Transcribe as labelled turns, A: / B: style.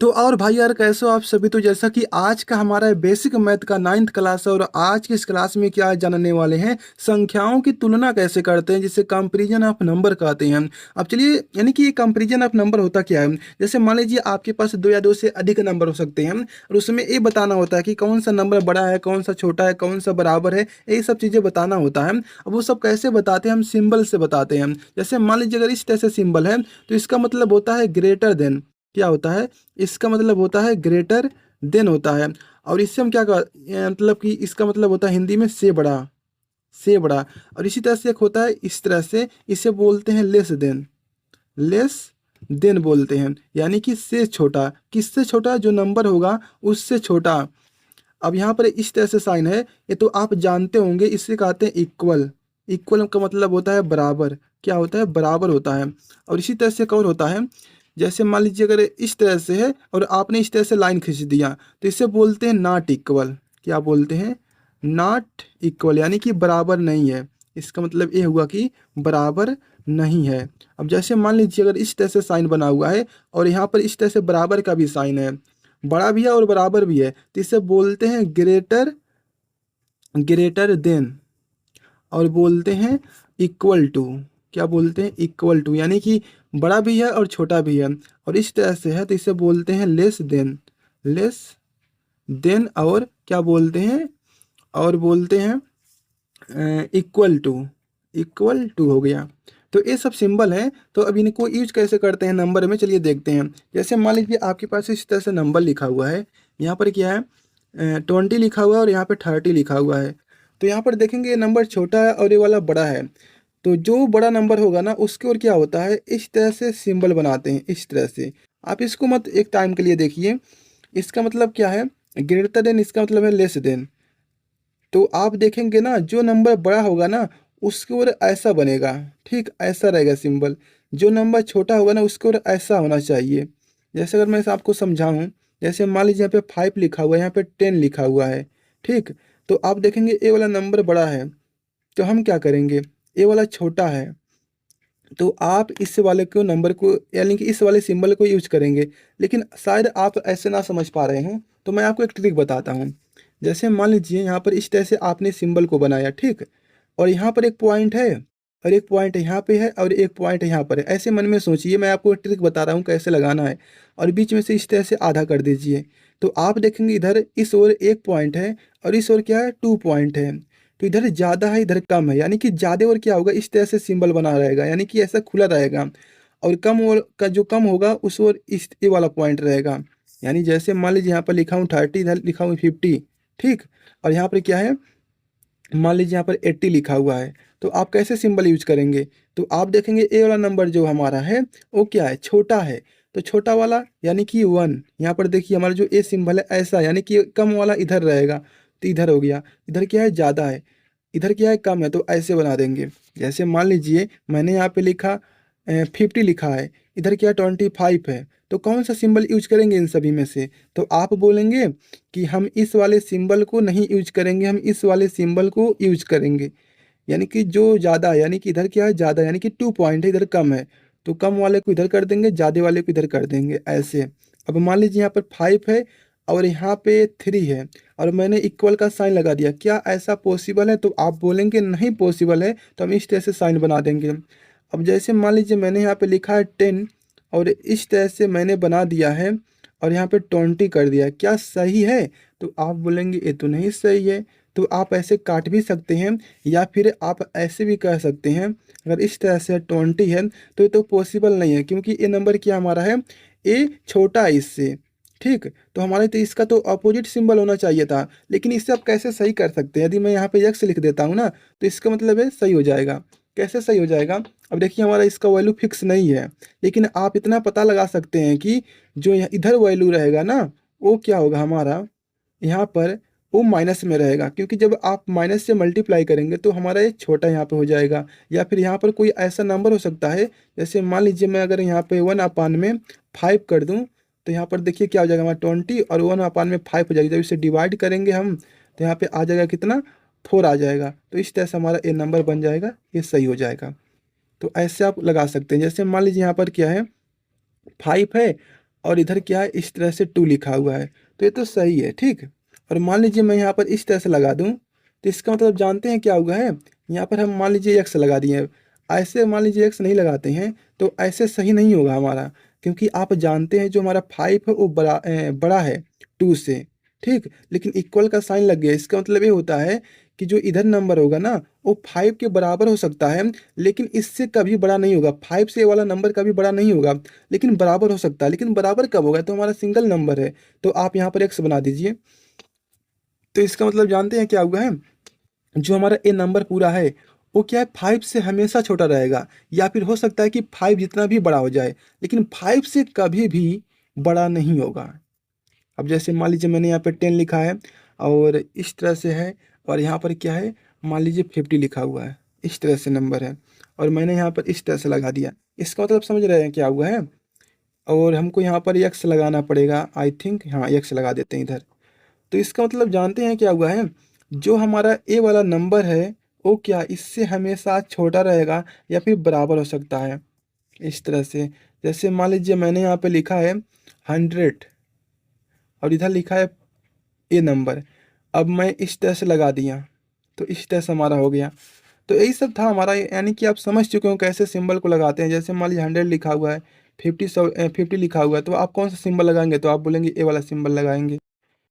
A: तो और भाई यार कैसे हो आप सभी। तो जैसा कि आज का हमारा बेसिक मैथ का 9th क्लास है और आज की इस क्लास में क्या जानने वाले हैं, संख्याओं की तुलना कैसे करते हैं जिसे कंपैरिजन ऑफ नंबर कहते हैं। अब चलिए, यानी कि ये कंपैरिजन ऑफ नंबर होता क्या है। जैसे मान लीजिए आपके पास दो या दो से अधिक नंबर हो सकते हैं और उसमें ये बताना होता है कि कौन सा नंबर बड़ा है, कौन सा छोटा है, कौन सा बराबर है, यही सब चीज़ें बताना होता है। अब वो सब कैसे बताते हैं, हम सिंबल से बताते हैं। जैसे मान लीजिए अगर इस तरह से सिंबल है तो इसका मतलब होता है ग्रेटर देन। क्या होता है, इसका मतलब होता है ग्रेटर देन होता है। और इससे हम क्या मतलब कि इसका मतलब होता है हिंदी में से बड़ा, से बड़ा। और इसी तरह से एक होता है इस तरह से, इसे बोलते हैं लेस देन, लेस देन बोलते हैं, यानी कि से छोटा। किससे छोटा, जो नंबर होगा उससे छोटा। अब यहाँ पर इस तरह से साइन है, ये तो आप जानते होंगे, इससे कहते हैं इक्वल। इक्वल का मतलब होता है बराबर। क्या होता है, बराबर होता है। और इसी तरह से एक और होता है, जैसे मान लीजिए अगर इस तरह से है और आपने इस तरह से लाइन खींच दिया तो इसे बोलते हैं नॉट इक्वल। क्या बोलते हैं, नॉट इक्वल, यानी कि बराबर नहीं है। इसका मतलब ये हुआ कि बराबर नहीं है। अब जैसे मान लीजिए अगर इस तरह से साइन बना हुआ है और यहाँ पर इस तरह से बराबर का भी साइन है, बड़ा भी है और बराबर भी है, तो इसे बोलते हैं ग्रेटर, ग्रेटर देन। और बोलते हैं इक्वल टू। क्या बोलते हैं, इक्वल टू, यानी कि बड़ा भी है और छोटा भी है। और इस तरह से है तो इसे बोलते हैं लेस देन, लेस देन। और क्या बोलते हैं, और बोलते हैं इक्वल टू, इक्वल टू हो गया। तो ये सब सिंबल हैं। तो अब इनको यूज कैसे करते हैं नंबर में, चलिए देखते हैं। जैसे मान लीजिए आपके पास इस तरह से नंबर लिखा हुआ है, यहाँ पर क्या है 20 लिखा हुआ है और यहाँ पे 30 लिखा हुआ है। तो यहाँ पर देखेंगे ये नंबर छोटा है और ये वाला बड़ा है। तो जो बड़ा नंबर होगा ना उसके और क्या होता है, इस तरह से सिंबल बनाते हैं, इस तरह से। आप इसको मत एक टाइम के लिए देखिए। इसका मतलब क्या है, ग्रेटर देन, इसका मतलब है लेस देन। तो आप देखेंगे ना जो नंबर बड़ा होगा ना उसके ओर ऐसा बनेगा, ठीक ऐसा रहेगा सिंबल। जो नंबर छोटा होगा ना उसके ओर ऐसा होना चाहिए। जैसे अगर मैं इसे आपको समझाऊं, जैसे मान लीजिए यहाँ पे 5 लिखा हुआ है, यहाँ पे 10 लिखा हुआ है, ठीक। तो आप देखेंगे ए वाला नंबर बड़ा है तो हम क्या करेंगे, ए वाला छोटा है तो आप इस वाले को नंबर को, यानी कि इस वाले सिंबल को यूज करेंगे। लेकिन शायद आप ऐसे ना समझ पा रहे हो, तो मैं आपको एक ट्रिक बताता हूँ। जैसे मान लीजिए यहाँ पर इस तरह से आपने सिंबल को बनाया, ठीक। और यहाँ पर एक पॉइंट है और एक पॉइंट यहाँ पे है और एक पॉइंट यहाँ पर है। ऐसे मन में सोचिए, मैं आपको एक ट्रिक बता रहा हूँ कैसे लगाना है। और बीच में से इस तरह से आधा कर दीजिए। तो आप देखेंगे इधर इस ओर एक पॉइंट है और इस ओर क्या है 2 पॉइंट है। तो इधर ज़्यादा है इधर कम है, यानी कि ज़्यादा और क्या होगा, इस तरह से सिंबल बना रहेगा, यानी कि ऐसा खुला रहेगा। और कम और का जो कम होगा उस ओर इस ये वाला पॉइंट रहेगा। यानी जैसे मान लीजिए यहाँ पर लिखा हूँ 30, इधर लिखा हूँ 50, ठीक। और यहाँ पर क्या है, मान लीजिए यहाँ पर 80 लिखा हुआ है। तो आप कैसे सिंबल यूज करेंगे, तो आप देखेंगे ए वाला नंबर जो हमारा है वो क्या है, छोटा है। तो छोटा वाला यानी कि 1, यहाँ पर देखिए हमारा जो ए सिंबल है ऐसा, यानी कि कम वाला इधर रहेगा तो इधर हो गया। इधर क्या है, ज़्यादा है, इधर क्या है, कम है, तो ऐसे बना देंगे। जैसे मान लीजिए मैंने यहाँ पे लिखा 50 लिखा है, इधर क्या 25 है, तो कौन सा सिंबल यूज करेंगे इन सभी में से। तो आप बोलेंगे कि हम इस वाले सिंबल को नहीं यूज करेंगे, हम इस वाले सिंबल को यूज करेंगे। यानी कि जो ज़्यादा है, यानी कि इधर क्या है ज़्यादा, यानी कि 2 पॉइंट है, इधर कम है, तो कम वाले को इधर कर देंगे, ज़्यादा वाले को इधर कर देंगे, ऐसे। अब मान लीजिए यहाँ पर 5 है और यहाँ पे 3 है और मैंने इक्वल का साइन लगा दिया, क्या ऐसा पॉसिबल है, तो आप बोलेंगे नहीं पॉसिबल है, तो हम इस तरह से साइन बना देंगे। अब जैसे मान लीजिए मैंने यहाँ पे लिखा है 10 और इस तरह से मैंने बना दिया है और यहाँ पे 20 कर दिया, क्या सही है, तो आप बोलेंगे ये तो नहीं सही है। तो आप ऐसे काट भी सकते हैं या फिर आप ऐसे भी कह सकते हैं, अगर इस तरह से 20 है तो ये तो पॉसिबल नहीं है, क्योंकि ये नंबर क्या हमारा है, ए छोटा है इससे, ठीक। तो हमारे तो इसका तो अपोजिट सिंबल होना चाहिए था। लेकिन इससे आप कैसे सही कर सकते हैं, यदि मैं यहाँ पे x लिख देता हूँ ना तो इसका मतलब है सही हो जाएगा। कैसे सही हो जाएगा, अब देखिए हमारा इसका वैल्यू फिक्स नहीं है, लेकिन आप इतना पता लगा सकते हैं कि जो इधर वैल्यू रहेगा ना वो क्या होगा हमारा, यहाँ पर वो माइनस में रहेगा, क्योंकि जब आप माइनस से मल्टीप्लाई करेंगे तो हमारा ये छोटा यहाँ पे हो जाएगा। या फिर यहाँ पर कोई ऐसा नंबर हो सकता है, जैसे मान लीजिए मैं अगर यहाँ पे 1/5 कर दूँ तो यहाँ पर देखिए क्या हो जाएगा, हमारा 20 और 1/5 हो जाएगी। जब इसे डिवाइड करेंगे हम तो यहाँ पे आ जाएगा कितना, 4 आ जाएगा। तो इस तरह से हमारा ये नंबर बन जाएगा, ये सही हो जाएगा। तो ऐसे आप लगा सकते हैं। जैसे मान लीजिए यहाँ पर क्या है, 5 है और इधर क्या है, इस तरह से 2 लिखा हुआ है, तो ये तो सही है, ठीक। और मान लीजिए मैं यहाँ पर इस तरह से लगा दूँ, तो इसका मतलब जानते हैं क्या हुआ है, यहाँ पर हम मान लीजिए एक्स लगा दिए हैं। ऐसे मान लीजिए एक्स नहीं लगाते हैं, तो ऐसे सही नहीं होगा हमारा, क्योंकि आप जानते हैं जो हमारा 5 है वो बड़ा है 2 से, ठीक। लेकिन इक्वल का साइन लग गया, इसका मतलब ये होता है कि जो इधर नंबर होगा ना, वो 5 के बराबर हो सकता है, लेकिन इससे कभी बड़ा नहीं होगा। 5 से ये वाला नंबर कभी बड़ा नहीं होगा, लेकिन बराबर हो सकता है। लेकिन बराबर कब होगा, तो हमारा सिंगल नंबर है, तो आप यहाँ पर एक्स बना दीजिए। तो इसका मतलब जानते हैं क्या हुआ है, जो हमारा ए नंबर पूरा है वो क्या है, 5 से हमेशा छोटा रहेगा, या फिर हो सकता है कि 5 जितना भी बड़ा हो जाए, लेकिन 5 से कभी भी बड़ा नहीं होगा। अब जैसे मान लीजिए मैंने यहाँ पे 10 लिखा है और इस तरह से है, और यहाँ पर क्या है, मान लीजिए 50 लिखा हुआ है, इस तरह से नंबर है, और मैंने यहाँ पर इस तरह से लगा दिया। इसका मतलब समझ रहे हैं क्या हुआ है। और हमको यहाँ पर एक्स लगाना पड़ेगा, आई थिंक, हाँ एक्स लगा देते हैं इधर। तो इसका मतलब जानते हैं क्या हुआ है, जो हमारा ए वाला नंबर है वो क्या इससे हमेशा छोटा रहेगा या फिर बराबर हो सकता है, इस तरह से। जैसे मान लीजिए मैंने यहाँ पे लिखा है 100 और इधर लिखा है ए नंबर, अब मैं इस तरह से लगा दिया, तो इस तरह से हमारा हो गया। तो यही सब था हमारा, यानी कि आप समझ चुके हो कैसे सिंबल को लगाते हैं। जैसे मान लीजिए 100 लिखा हुआ है, 50 लिखा हुआ है, तो आप कौन सा सिंबल लगाएंगे, तो आप बोलेंगे ए वाला सिंबल लगाएंगे।